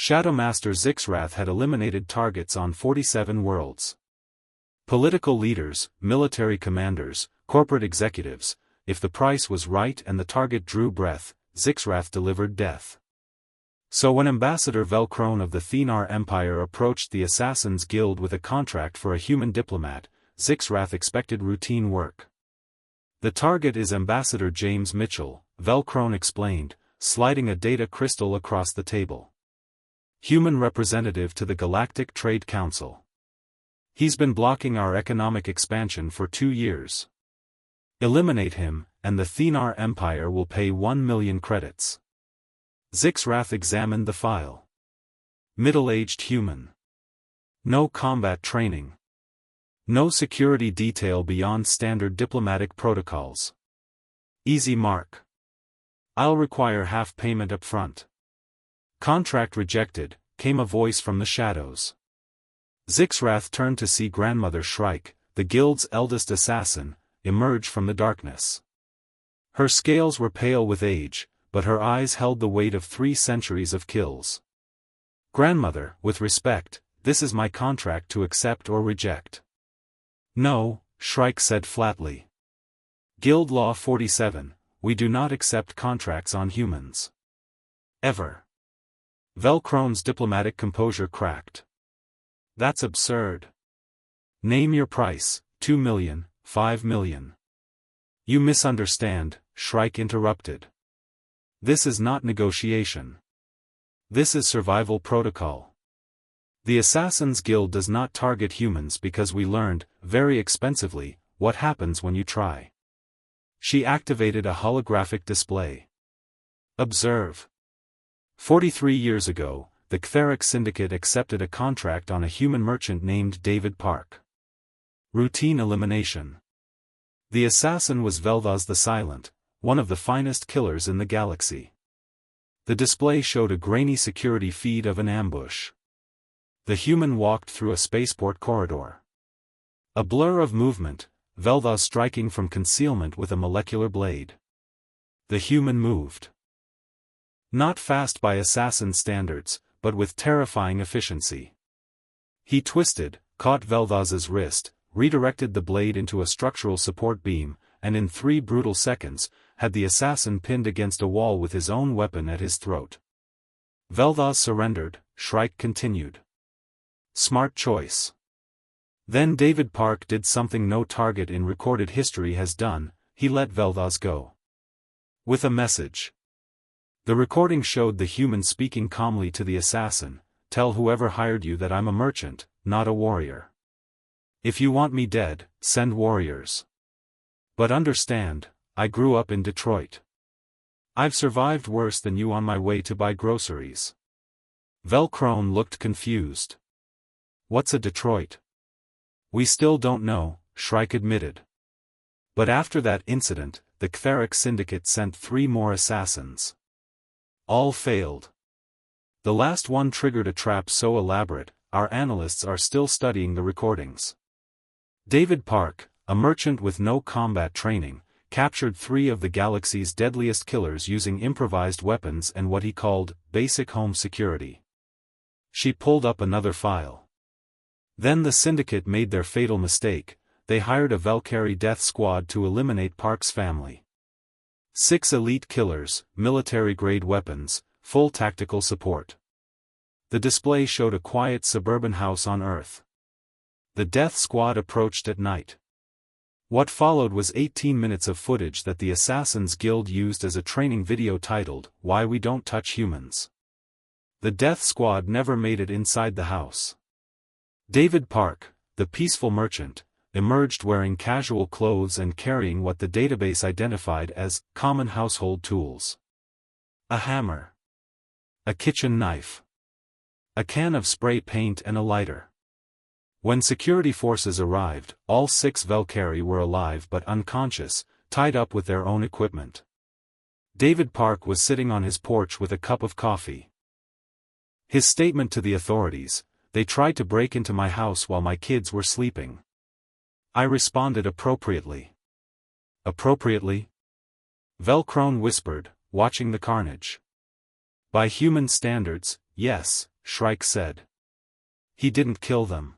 Shadow Master Zixrath had eliminated targets on 47 worlds. Political leaders, military commanders, corporate executives, if the price was right and the target drew breath, Zixrath delivered death. So when Ambassador Velcrone of the Thenar Empire approached the Assassins' Guild with a contract for a human diplomat, Zixrath expected routine work. "The target is Ambassador James Mitchell," Velcrone explained, sliding a data crystal across the table. "Human representative to the Galactic Trade Council. He's been blocking our economic expansion for 2 years. Eliminate him, and the Thenar Empire will pay 1 million credits." Zixrath examined the file. Middle-aged human. No combat training. No security detail beyond standard diplomatic protocols. Easy mark. "I'll require half payment up front." "Contract rejected," came a voice from the shadows. Zixrath turned to see Grandmother Shrike, the guild's eldest assassin, emerge from the darkness. Her scales were pale with age, but her eyes held the weight of 3 centuries of kills. "Grandmother, with respect, this is my contract to accept or reject." "No," Shrike said flatly. "Guild Law 47, we do not accept contracts on humans. Ever." Velcrone's diplomatic composure cracked. "That's absurd. Name your price, 2 million, 5 million. "You misunderstand," Shrike interrupted. "This is not negotiation. This is survival protocol. The Assassins' Guild does not target humans because we learned, very expensively, what happens when you try." She activated a holographic display. "Observe. 43 years ago, the Ctheric Syndicate accepted a contract on a human merchant named David Park. Routine elimination. The assassin was Vel'Thuz the Silent, one of the finest killers in the galaxy." The display showed a grainy security feed of an ambush. The human walked through a spaceport corridor. A blur of movement, Vel'Thuz striking from concealment with a molecular blade. The human moved. Not fast by assassin standards, but with terrifying efficiency. He twisted, caught Vel'Thuz's wrist, redirected the blade into a structural support beam, and in 3 brutal seconds, had the assassin pinned against a wall with his own weapon at his throat. Vel'Thuz surrendered, Shrike continued. "Smart choice." Then David Park did something no target in recorded history has done, he let Vel'Thuz go. With a message. The recording showed the human speaking calmly to the assassin, "Tell whoever hired you that I'm a merchant, not a warrior. If you want me dead, send warriors. But understand, I grew up in Detroit. I've survived worse than you on my way to buy groceries." Velcrone looked confused. "What's a Detroit?" "We still don't know," Shrike admitted. But after that incident, the Ctheric Syndicate sent 3 more assassins. All failed. The last one triggered a trap so elaborate, our analysts are still studying the recordings. David Park, a merchant with no combat training, captured 3 of the galaxy's deadliest killers using improvised weapons and what he called basic home security. She pulled up another file. Then the Syndicate made their fatal mistake, they hired a Valkyrie death squad to eliminate Park's family. 6 elite killers, military-grade weapons, full tactical support. The display showed a quiet suburban house on Earth. The death squad approached at night. What followed was 18 minutes of footage that the Assassins' Guild used as a training video titled, "Why We Don't Touch Humans." The death squad never made it inside the house. David Park, the peaceful merchant, emerged wearing casual clothes and carrying what the database identified as common household tools. A hammer. A kitchen knife. A can of spray paint and a lighter. When security forces arrived, all 6 Valkyrie were alive but unconscious, tied up with their own equipment. David Park was sitting on his porch with a cup of coffee. His statement to the authorities: "They tried to break into my house while my kids were sleeping. I responded appropriately." "Appropriately?" Velcrone whispered, watching the carnage. "By human standards, yes, Shrike said. He didn't kill them.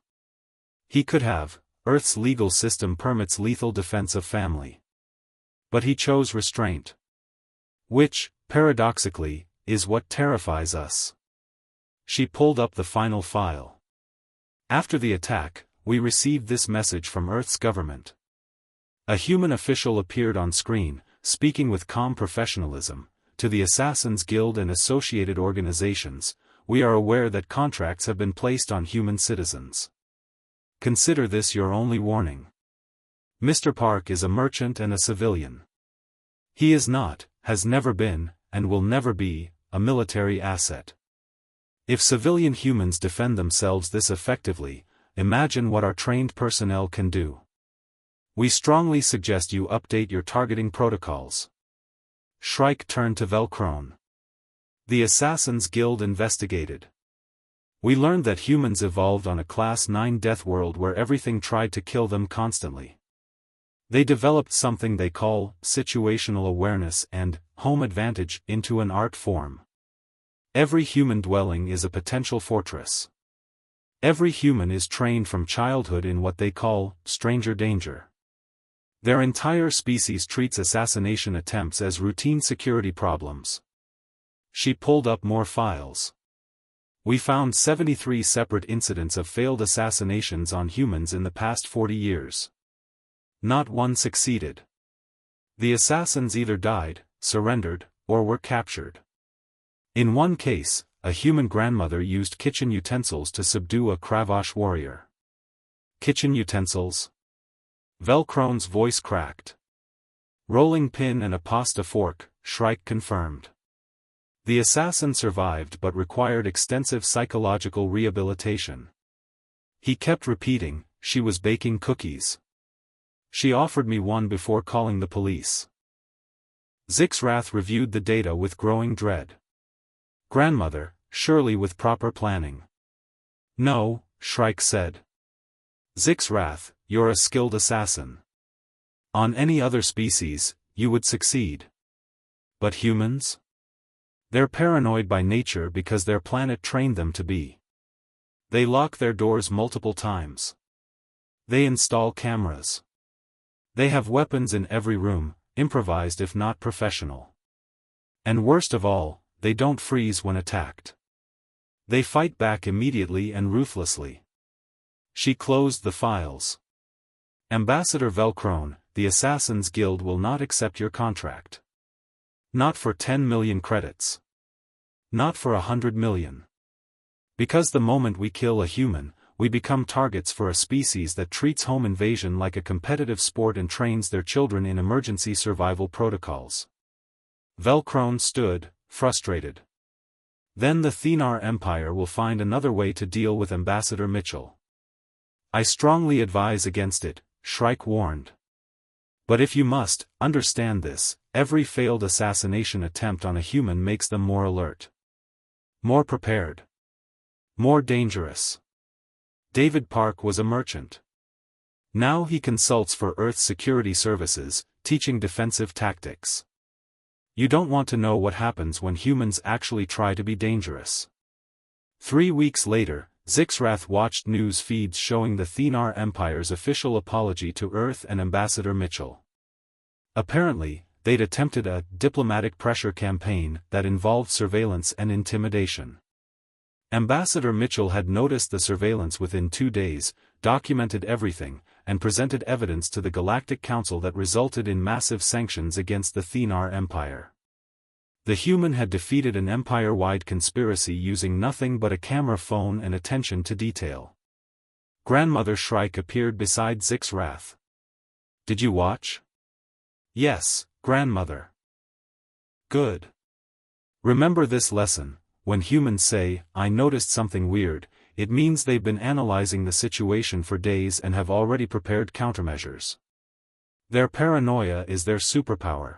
He could have. Earth's legal system permits lethal defense of family. But he chose restraint. Which, paradoxically, is what terrifies us. She pulled up the final file. After the attack, we received this message from Earth's government. A human official appeared on screen, speaking with calm professionalism. To the Assassins Guild and associated organizations, we are aware that contracts have been placed on human citizens. Consider this your only warning. Mr. Park is a merchant and a civilian. He is not, has never been, and will never be, a military asset. If civilian humans defend themselves this effectively, imagine what our trained personnel can do. We strongly suggest you update your targeting protocols. Shrike turned to Velcrone. The Assassins Guild investigated. We learned that humans evolved on a Class 9 death world where everything tried to kill them constantly. They developed something they call situational awareness and home advantage into an art form. Every human dwelling is a potential fortress. Every human is trained from childhood in what they call stranger danger. Their entire species treats assassination attempts as routine security problems. She pulled up more files. We found 73 separate incidents of failed assassinations on humans in the past 40 years. Not one succeeded. The assassins either died, surrendered, or were captured. In one case, a human grandmother used kitchen utensils to subdue a Kravash warrior. Kitchen utensils? Velcrone's voice cracked. Rolling pin and a pasta fork, Shrike confirmed. The assassin survived but required extensive psychological rehabilitation. He kept repeating, she was baking cookies. She offered me one before calling the police. Zixrath reviewed the data with growing dread. Grandmother, surely with proper planning. No, Shrike said. Zixrath, you're a skilled assassin. On any other species, you would succeed. But humans? They're paranoid by nature because their planet trained them to be. They lock their doors multiple times. They install cameras. They have weapons in every room, improvised if not professional. And worst of all, they don't freeze when attacked. They fight back immediately and ruthlessly. She closed the files. Ambassador Velcrone, the Assassins Guild will not accept your contract. Not for 10 million credits. Not for 100 million. Because the moment we kill a human, we become targets for a species that treats home invasion like a competitive sport and trains their children in emergency survival protocols. Velcrone stood, frustrated. Then the Thenar Empire will find another way to deal with Ambassador Mitchell. I strongly advise against it, Shrike warned. But if you must, understand this, every failed assassination attempt on a human makes them more alert. More prepared. More dangerous. David Park was a merchant. Now he consults for Earth's security services, teaching defensive tactics. You don't want to know what happens when humans actually try to be dangerous. 3 weeks later, Zixrath watched news feeds showing the Thenar Empire's official apology to Earth and Ambassador Mitchell. Apparently, they'd attempted a diplomatic pressure campaign that involved surveillance and intimidation. Ambassador Mitchell had noticed the surveillance within 2 days, documented everything, and presented evidence to the Galactic Council that resulted in massive sanctions against the Thenar Empire. The human had defeated an empire-wide conspiracy using nothing but a camera phone and attention to detail. Grandmother Shrike appeared beside Zixrath. Did you watch? Yes, grandmother. Good. Remember this lesson, when humans say, I noticed something weird, it means they've been analyzing the situation for days and have already prepared countermeasures. Their paranoia is their superpower.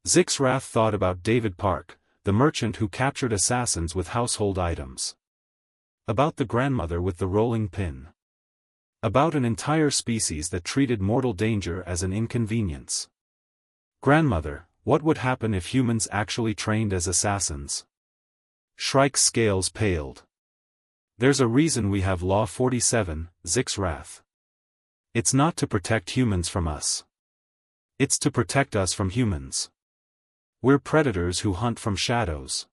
Zixrath thought about David Park, the merchant who captured assassins with household items. About the grandmother with the rolling pin. About an entire species that treated mortal danger as an inconvenience. Grandmother, what would happen if humans actually trained as assassins? Shrike's scales paled. There's a reason we have Law 47, Zix's wrath. It's not to protect humans from us. It's to protect us from humans. We're predators who hunt from shadows.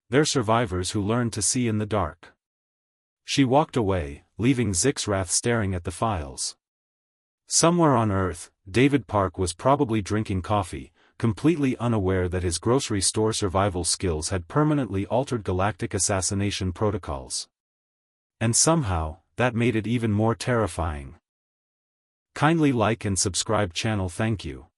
They're survivors who learn to see in the dark. She walked away, leaving Zix's wrath staring at the files. Somewhere on Earth, David Park was probably drinking coffee, completely unaware that his grocery store survival skills had permanently altered galactic assassination protocols. And somehow, that made it even more terrifying. Kindly like and subscribe channel. Thank you.